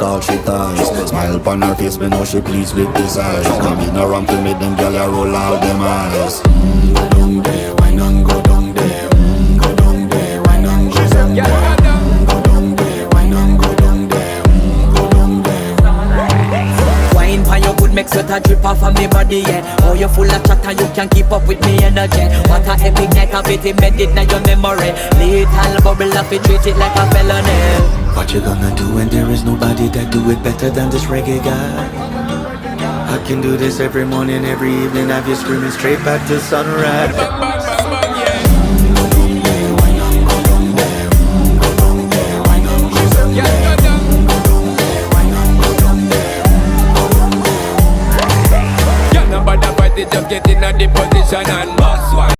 talk, she ties. Smile upon her face, me know she pleased with this eyes. Come in around to make them gyal a roll out them eyes. Go down there, wine and go down there. Go down there, wine and go down there. Go down there, wine and go down there. Go down there. Wine for your good make sweat a drip off of me body, yeah. Oh, you full of chatter, you can't keep up with me energy. What a epic night of it embedded in your memory. Little bubble up, it treat it like a felony. What you gonna do when there is nobody that do it better than this reggae guy? I can do this every morning, every evening, have you screaming straight back to sunrise.